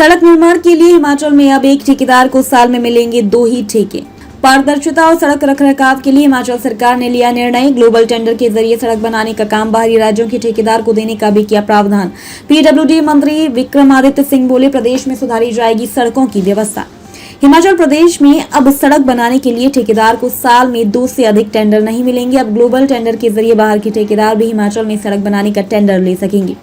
सड़क निर्माण के लिए हिमाचल में अब एक ठेकेदार को साल में मिलेंगे 2 ही ठेके। पारदर्शिता और सड़क रखरखाव के लिए हिमाचल सरकार ने लिया निर्णय। ग्लोबल टेंडर के जरिए सड़क बनाने का काम बाहरी राज्यों के ठेकेदार को देने का भी किया प्रावधान। पीडब्ल्यूडी मंत्री विक्रमादित्य सिंह बोले, प्रदेश में सुधारी जाएगी सड़कों की व्यवस्था। हिमाचल प्रदेश में अब सड़क बनाने के लिए ठेकेदार को साल में 2 से अधिक टेंडर नहीं मिलेंगे। अब ग्लोबल टेंडर के जरिए बाहर के ठेकेदार भी हिमाचल में सड़क बनाने का टेंडर ले सकेंगे।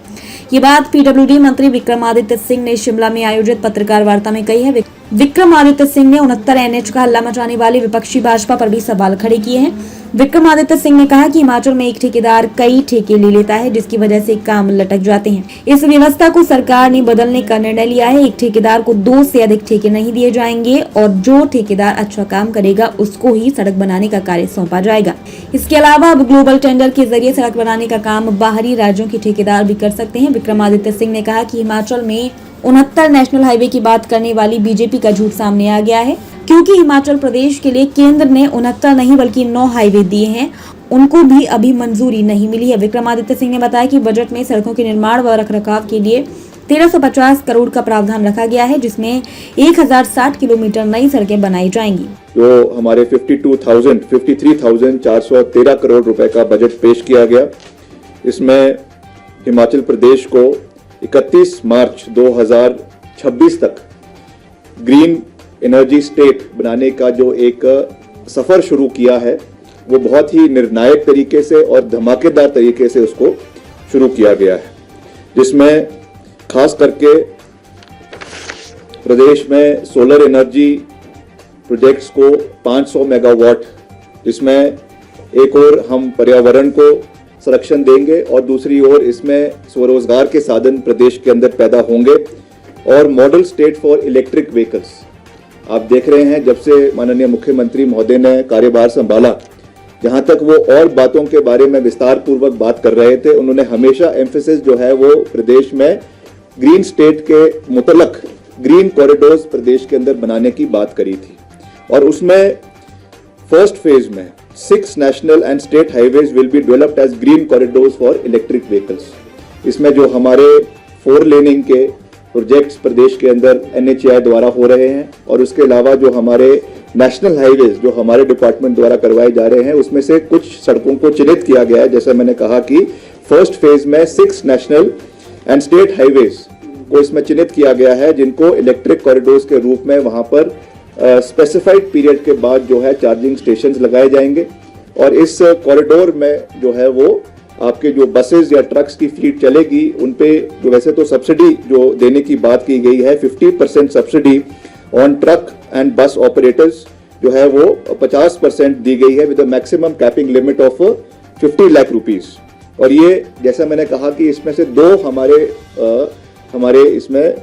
ये बात पीडब्ल्यूडी मंत्री विक्रमादित्य सिंह ने शिमला में आयोजित पत्रकार वार्ता में कही है। विक्रमादित्य सिंह ने 69 NH का हल्ला मचाने वाली विपक्षी भाजपा पर भी सवाल खड़े किए हैं। विक्रमादित्य सिंह ने कहा कि हिमाचल में एक ठेकेदार कई ठेके ले लेता है, जिसकी वजह से काम लटक जाते हैं। इस व्यवस्था को सरकार ने बदलने का निर्णय लिया है। एक ठेकेदार को 2 से अधिक ठेके नहीं दिए जाएंगे और जो ठेकेदार अच्छा काम करेगा उसको ही सड़क बनाने का कार्य सौंपा जाएगा। इसके अलावा अब ग्लोबल टेंडर के जरिए सड़क बनाने का काम बाहरी राज्यों के ठेकेदार भी कर सकते हैं। विक्रमादित्य सिंह ने कहा कि हिमाचल में 69 नेशनल हाईवे की बात करने वाली बीजेपी का झूठ सामने आ गया है, क्योंकि हिमाचल प्रदेश के लिए केंद्र ने 69 नहीं बल्कि 9 हाईवे दिए हैं, उनको भी अभी मंजूरी नहीं मिली है। विक्रमादित्य सिंह ने बताया कि बजट में सड़कों के निर्माण व रखरखाव के लिए 1350 करोड़ का प्रावधान रखा गया है, जिसमें 1060 किलोमीटर नई सड़कें बनाई जाएंगी। जो हमारे 53,413 करोड़ रुपए का बजट पेश किया गया, इसमें हिमाचल प्रदेश को 31 मार्च 2026 तक ग्रीन एनर्जी स्टेट बनाने का जो एक सफर शुरू किया है, वो बहुत ही निर्णायक तरीके से और धमाकेदार तरीके से उसको शुरू किया गया है, जिसमें खास करके प्रदेश में सोलर एनर्जी प्रोजेक्ट्स को 500 मेगावाट, जिसमें एक ओर हम पर्यावरण को संरक्षण देंगे और दूसरी ओर इसमें स्वरोजगार के साधन प्रदेश के अंदर पैदा होंगे। और model state for electric vehicles, आप देख रहे हैं जब से माननीय मुख्यमंत्री महोदय ने कार्यभार संभाला, जहां तक वो और बातों के बारे में विस्तार पूर्वक बात कर रहे थे, उन्होंने हमेशा एम्फेसिस जो है वो प्रदेश में ग्रीन स्टेट के मुतलक ग्रीन कॉरिडोर्स प्रदेश के अंदर बनाने की बात करी थी। और उसमें फर्स्ट फेज में 6 national and state highways will be developed as green corridors for electric vehicles. इसमें जो हमारे 4 लेनिंग के प्रोजेक्ट्स प्रदेश के अंदर NHAI द्वारा हो रहे हैं, और उसके अलावा जो हमारे नेशनल हाईवेज जो हमारे डिपार्टमेंट द्वारा करवाए जा रहे हैं, उसमें से कुछ सड़कों को चिन्हित किया गया है। जैसे मैंने कहा कि फर्स्ट फेज में 6 नेशनल एंड स्टेट हाईवेज को इसमें चिन्हित किया गया है, जिनको इलेक्ट्रिक कॉरिडोर्स के रूप में वहां पर स्पेसिफाइड पीरियड के बाद जो है चार्जिंग स्टेशंस लगाए जाएंगे। और इस कॉरिडोर में जो है वो आपके जो बसेस या ट्रक्स की फ्लीट चलेगी, उन पे जो वैसे तो सब्सिडी जो देने की बात की गई है, 50% subsidy on truck and bus operators जो है वो 50% दी गई है, with a maximum capping limit of 50 lakh rupees. और ये जैसा मैंने कहा कि इसमें से 2 हमारे इसमें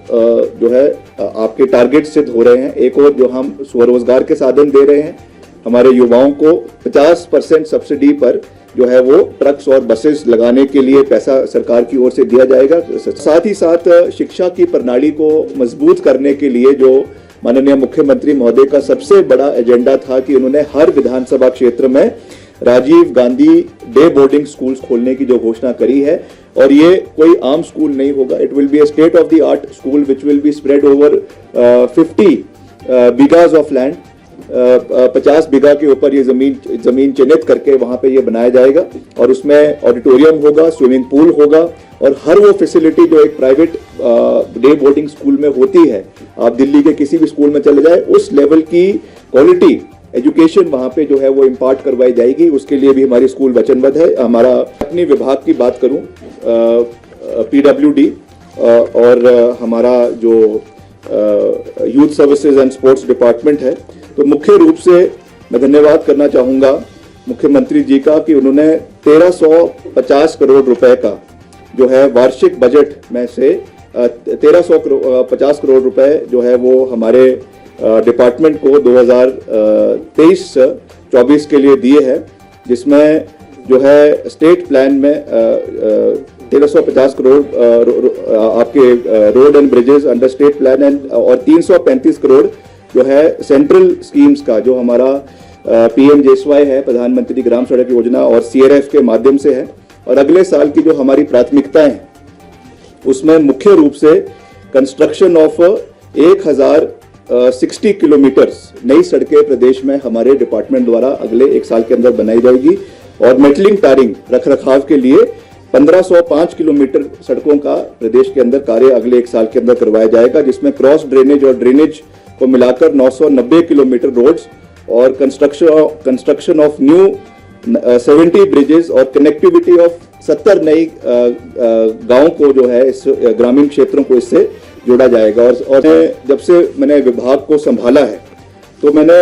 जो है आपके टारगेट सिद्ध हो रहे हैं। एक और जो हम स्वरोजगार के साधन दे रहे हैं, हमारे युवाओं को 50% सब्सिडी पर जो है वो ट्रक्स और बसेस लगाने के लिए पैसा सरकार की ओर से दिया जाएगा। साथ ही साथ शिक्षा की प्रणाली को मजबूत करने के लिए जो माननीय मुख्यमंत्री महोदय का सबसे बड़ा एजेंडा था कि उन्होंने हर विधानसभा क्षेत्र में Rajiv Gandhi day boarding schools खोलने की जो घोषणा करी है। और ये कोई आम स्कूल नहीं होगा, it will be a state of the art school which will be spread over 50 bighas of land. 50 बीघा के ऊपर ये जमीन चिन्हित करके वहां पे ये बनाया जाएगा, और उसमें ऑडिटोरियम होगा, स्विमिंग पूल होगा, और हर वो फैसिलिटी जो एक प्राइवेट डे बोर्डिंग स्कूल में होती है, आप दिल्ली के किसी भी स्कूल में चले जाए, उस लेवल की क्वालिटी एजुकेशन वहां पे जो है वो इम्पार्ट करवाई जाएगी। उसके लिए भी हमारी स्कूल वचनबद्ध है। हमारा अपनी विभाग की बात करूं, PWD और हमारा जो youth services and sports department है, तो मुख्य रूप से मैं धन्यवाद करना चाहूंगा मुख्यमंत्री जी का कि उन्होंने 1350 करोड़ रुपए का जो है वार्षिक बजट में से 1350 करोड़ रुपए जो है वो हमारे डिपार्टमेंट को 2023-24 के लिए दिए हैं, जिसमें जो है स्टेट प्लान में 1350 करोड़ आपके road and bridges under state plan and, और 335 करोड़ जो है सेंट्रल स्कीम्स का जो हमारा PMJSY है, प्रधानमंत्री ग्राम सड़क योजना, और CRF के माध्यम से है। और अगले साल की जो हमारी प्राथमिकताएं हैं उसमें मुख्य रूप से कंस्ट्रक्शन ऑफ 1060 किलोमीटर्स नई सड़कें प्रदेश में हमारे डिपार्टमेंट द्वारा अगले 1 साल के अंदर बनाई जाएगी और मेटलिंग टारिंग रखरखाव के लिए 1505 किलोमीटर सड़कों का प्रदेश के अंदर कार्य अगले 1 साल के अंदर करवाया जाएगा, जिसमें क्रॉस ड्रेनेज और ड्रेनेज को मिलाकर 990 किलोमीटर रोड्स और कंस्ट्रक्शन ऑफ न्यू 70 ब्रिजेस और कनेक्टिविटी ऑफ 70 नई गांव को जो है इस ग्रामीण क्षेत्रों को इससे जोड़ा जाएगा। और जब से मैंने विभाग को संभाला है तो मैंने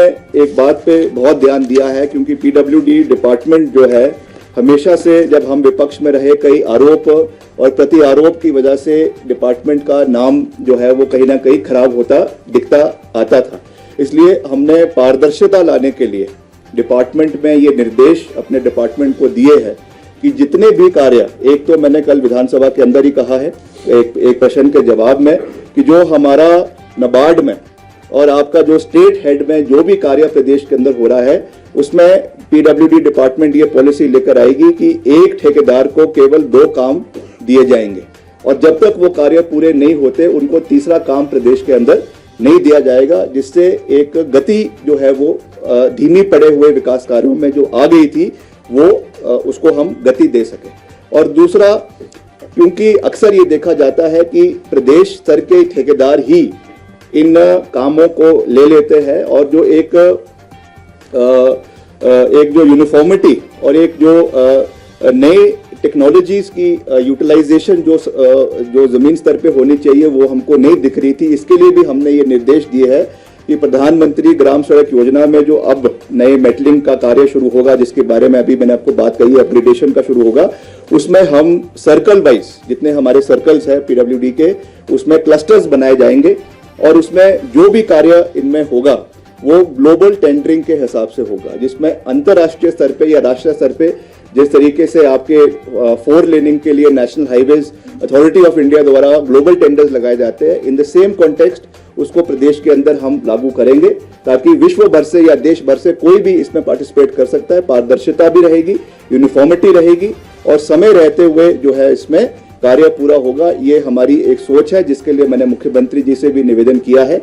एक बात पे बहुत ध्यान दिया है, क्योंकि पीडब्ल्यूडी डिपार्टमेंट जो है हमेशा से जब हम विपक्ष में रहे कई आरोप और प्रति आरोप की वजह से डिपार्टमेंट का नाम जो है वो कहीं ना कहीं खराब होता दिखता आता था। इसलिए हमने पारदर्शिता लाने के लिए डिपार्टमेंट में ये निर्देश अपने डिपार्टमेंट को दिए हैं कि जितने भी कार्य, एक तो मैंने कल विधानसभा के अंदर ही कहा है एक प्रश्न के जवाब में कि जो हमारा नाबार्ड में और आपका जो स्टेट हेड में जो भी कार्य प्रदेश के अंदर हो रहा है उसमें पीडब्ल्यूडी डिपार्टमेंट ये पॉलिसी लेकर आएगी कि एक ठेकेदार को केवल 2 काम दिए जाएंगे और जब तक वो कार्य पूरे नहीं होते उनको तीसरा काम प्रदेश के अंदर नहीं दिया जाएगा, जिससे एक गति जो है वो धीमी पड़े हुए विकास कार्यों में जो आ गई थी वो उसको हम गति दे सके। और दूसरा, क्योंकि अक्सर ये देखा जाता है कि प्रदेश स्तर के ठेकेदार ही इन कामों को ले लेते हैं और जो एक जो यूनिफॉर्मिटी और एक जो नए टेक्नोलॉजीज की यूटिलाइजेशन जो जमीन स्तर पे होनी चाहिए वो हमको नहीं दिख रही थी। इसके लिए भी हमने ये निर्देश दिए हैं कि प्रधानमंत्री ग्राम सड़क योजना में जो अब नए मेटलिंग का कार्य शुरू होगा, जिसके बारे में अभी मैंने आपको बात कही, अपग्रेडेशन का शुरू होगा, उसमें हम सर्कल वाइज जितने हमारे सर्कल्स है पीडब्ल्यूडी के उसमें क्लस्टर्स बनाए जाएंगे और उसमें जो भी कार्य इनमें होगा वो ग्लोबल टेंडरिंग के हिसाब से होगा, जिसमें अंतर्राष्ट्रीय स्तर पे या राष्ट्रीय स्तर पे जिस तरीके से आपके 4 लेनिंग के लिए national highways authority of India द्वारा ग्लोबल टेंडर्स लगाए जाते हैं, इन द सेम कॉन्टेक्स्ट उसको प्रदेश के अंदर हम लागू करेंगे ताकि विश्व भर से या देश भर से कोई भी इसमें पार्टिसिपेट कर सकता है। पारदर्शिता भी रहेगी, यूनिफॉर्मिटी रहेगी और समय रहते हुए जो है इसमें कार्य पूरा होगा। ये हमारी एक सोच है जिसके लिए मैंने मुख्यमंत्री जी से भी निवेदन किया है